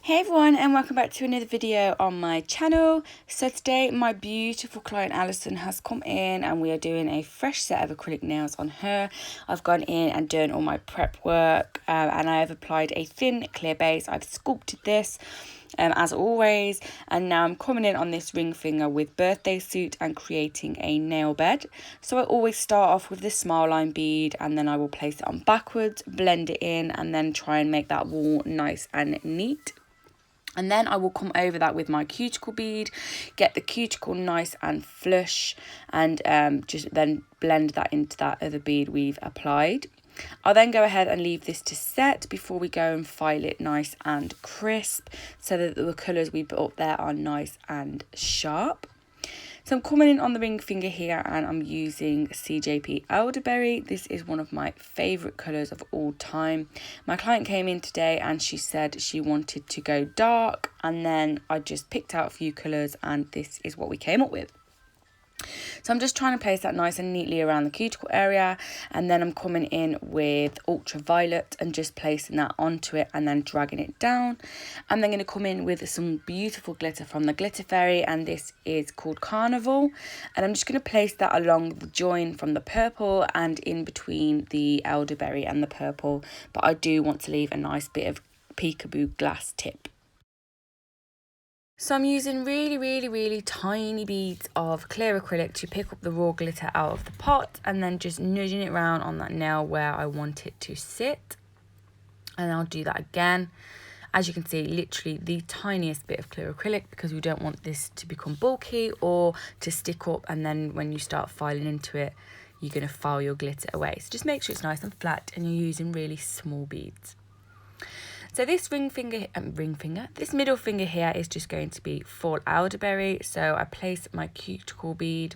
Hey everyone, and welcome back to another video on my channel. So today my beautiful client Alison has come in and we are doing a fresh set of acrylic nails on her. I've gone in and done all my prep work and I have applied a thin clear base. I've sculpted this as always, and now I'm coming in on this ring finger with birthday suit and creating a nail bed. So I always start off with this smile line bead and then I will place it on backwards, blend it in, and then try and make that wall nice and neat. And then I will come over that with my cuticle bead, get the cuticle nice and flush, and just then blend that into that other bead we've applied. I'll then go ahead and leave this to set before we go and file it nice and crisp so that the colours we put up there are nice and sharp. So I'm coming in on the ring finger here and I'm using CJP Elderberry. This is one of my favourite colours of all time. My client came in today and she said she wanted to go dark, and then I just picked out a few colours and this is what we came up with. So I'm just trying to place that nice and neatly around the cuticle area, and then I'm coming in with ultraviolet and just placing that onto it and then dragging it down. I'm then going to come in with some beautiful glitter from the Glitter Fairy, and this is called Carnival, and I'm just going to place that along the join from the purple and in between the elderberry and the purple, but I do want to leave a nice bit of peekaboo glass tip. So I'm using really tiny beads of clear acrylic to pick up the raw glitter out of the pot, and then just nudging it around on that nail where I want it to sit. And I'll do that again. As you can see, literally the tiniest bit of clear acrylic, because we don't want this to become bulky or to stick up, and then when you start filing into it, you're going to file your glitter away. So just make sure it's nice and flat and you're using really small beads. So this this middle finger here is just going to be full elderberry. So I place my cuticle bead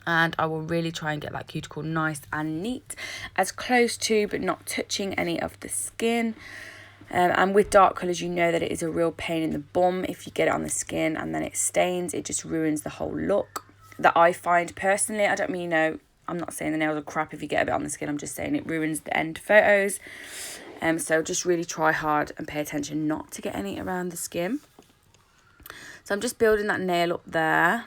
and I will really try and get that cuticle nice and neat, as close to but not touching any of the skin. And with dark colours, you know that it is a real pain in the bum if you get it on the skin and then it stains. It just ruins the whole look that I find personally. I don't mean, I'm not saying the nails are crap if you get a bit on the skin. I'm just saying it ruins the end photos. So just really try hard and pay attention not to get any around the skin. So I'm just building that nail up there,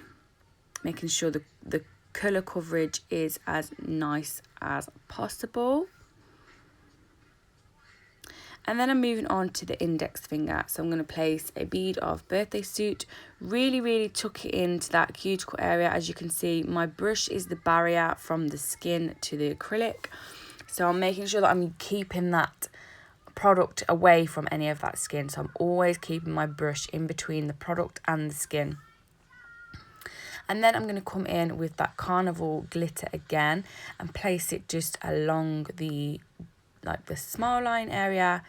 making sure the colour coverage is as nice as possible. And then I'm moving on to the index finger. So I'm going to place a bead of birthday suit, really tuck it into that cuticle area. As you can see, my brush is the barrier from the skin to the acrylic. So I'm making sure that I'm keeping that product away from any of that skin. So I'm always keeping my brush in between the product and the skin. And then I'm going to come in with that Carnival glitter again and place it just along the smile line area,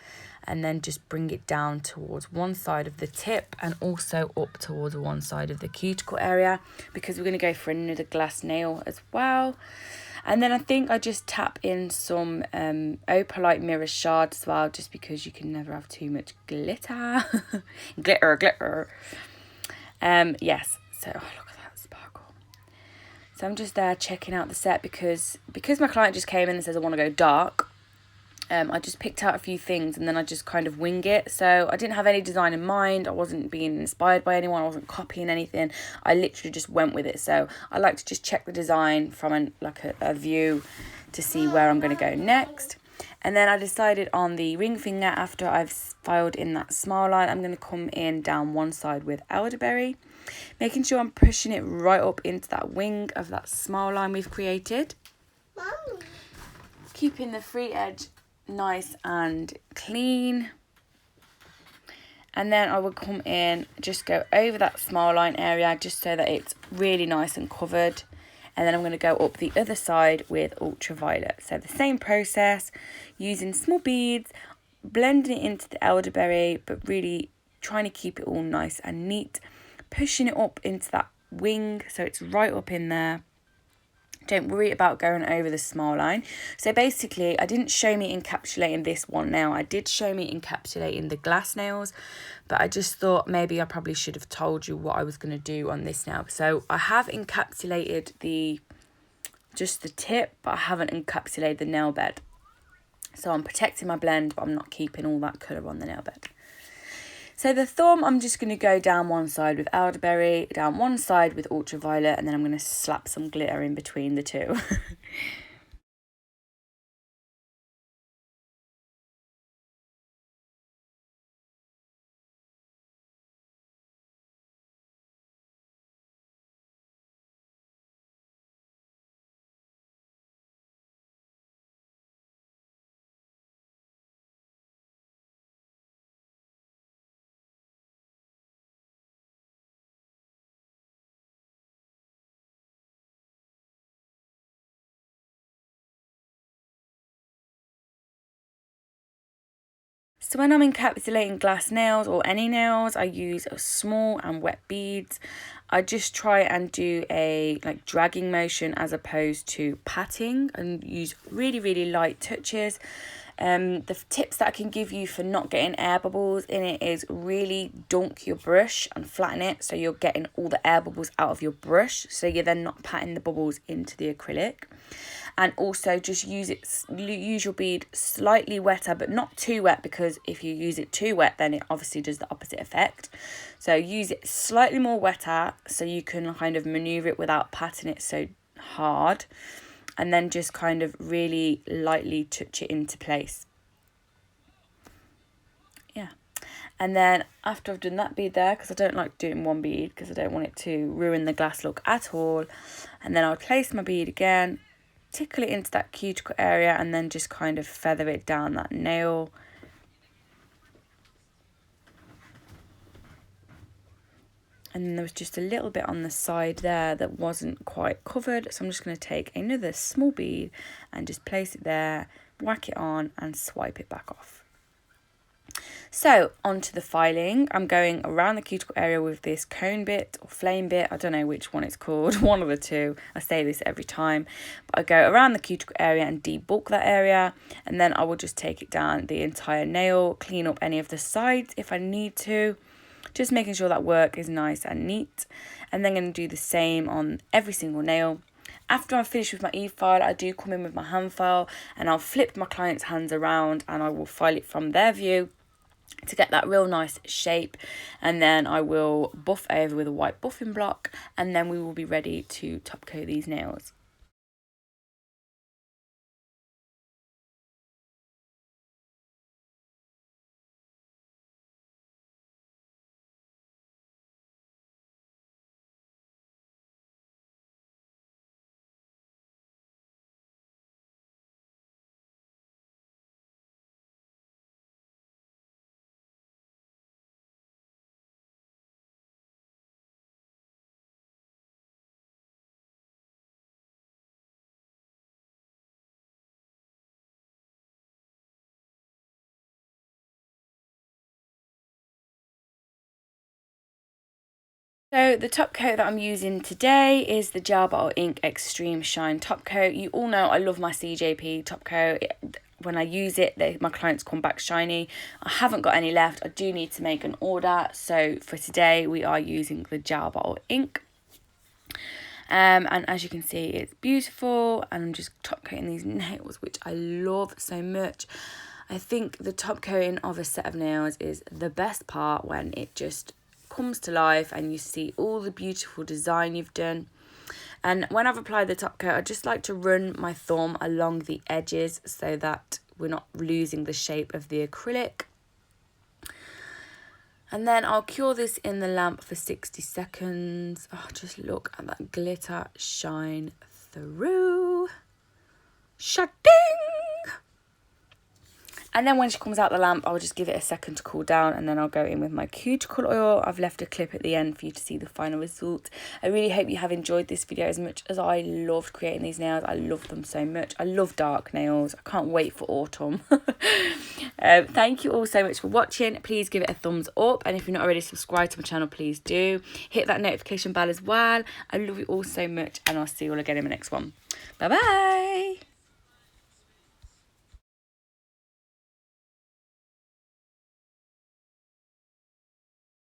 and then just bring it down towards one side of the tip and also up towards one side of the cuticle area, because we're going to go for another glass nail as well. And then I think I just tap in some opalite mirror shard as well, just because you can never have too much glitter. glitter. Yes, so look at that sparkle. So I'm just there checking out the set because my client just came in and says I want to go dark. I just picked out a few things and then I just kind of wing it. So I didn't have any design in mind. I wasn't being inspired by anyone. I wasn't copying anything. I literally just went with it. So I like to just check the design from a view to see where I'm going to go next. And then I decided on the ring finger, after I've filed in that smile line, I'm going to come in down one side with elderberry, making sure I'm pushing it right up into that wing of that smile line we've created. Mom. Keeping the free edge nice and clean. And then I will come in, just go over that smile line area just so that it's really nice and covered. And then I'm going to go up the other side with ultraviolet. So the same process, using small beads, blending it into the elderberry, but really trying to keep it all nice and neat, pushing it up into that wing so it's right up in there. Don't worry about going over the smile line. So basically, I didn't show me encapsulating this one now. I did show me encapsulating the glass nails, but I just thought maybe I probably should have told you what I was going to do on this now. So I have encapsulated just the tip, but I haven't encapsulated the nail bed. So I'm protecting my blend, but I'm not keeping all that colour on the nail bed. So the thumb, I'm just going to go down one side with elderberry, down one side with ultraviolet, and then I'm going to slap some glitter in between the two. So when I'm encapsulating glass nails or any nails, I use a small and wet beads. I just try and do a dragging motion as opposed to patting, and use really, really light touches. The tips that I can give you for not getting air bubbles in it is really dunk your brush and flatten it so you're getting all the air bubbles out of your brush, so you're then not patting the bubbles into the acrylic. And also just use your bead slightly wetter, but not too wet, because if you use it too wet then it obviously does the opposite effect. So use it slightly more wetter so you can kind of maneuver it without patting it so hard, and then just kind of really lightly touch it into place. Yeah. And then after I've done that bead there, because I don't like doing one bead because I don't want it to ruin the glass look at all, and then I'll place my bead again, tickle it into that cuticle area, and then just kind of feather it down that nail. And then there was just a little bit on the side there that wasn't quite covered, so I'm just going to take another small bead and just place it there, whack it on and swipe it back off. So onto the filing. I'm going around the cuticle area with this cone bit or flame bit. I don't know which one it's called, one of the two. I say this every time. But I go around the cuticle area and debulk that area. And then I will just take it down the entire nail, clean up any of the sides if I need to. Just making sure that work is nice and neat. And then I'm going to do the same on every single nail. After I'm finished with my Efile, I do come in with my hand file and I'll flip my client's hands around and I will file it from their view to get that real nice shape, and then I will buff over with a white buffing block, and then we will be ready to top coat these nails. So the top coat that I'm using today is the Gel Bottle Ink Extreme Shine top coat. You all know I love my CJP top coat. When I use it, my clients come back shiny. I haven't got any left. I do need to make an order. So for today, we are using the Gel Bottle Ink. And as you can see, it's beautiful. And I'm just top coating these nails, which I love so much. I think the top coating of a set of nails is the best part, when it just comes to life and you see all the beautiful design you've done. And when I've applied the top coat, I just like to run my thumb along the edges so that we're not losing the shape of the acrylic. And then I'll cure this in the lamp for 60 seconds. Oh, just look at that glitter shine through. Shading! And then when she comes out the lamp, I'll just give it a second to cool down, and then I'll go in with my cuticle oil. I've left a clip at the end for you to see the final result. I really hope you have enjoyed this video as much as I loved creating these nails. I love them so much. I love dark nails. I can't wait for autumn. Thank you all so much for watching. Please give it a thumbs up, and if you're not already subscribed to my channel, please do. Hit that notification bell as well. I love you all so much, and I'll see you all again in the next one. Bye bye.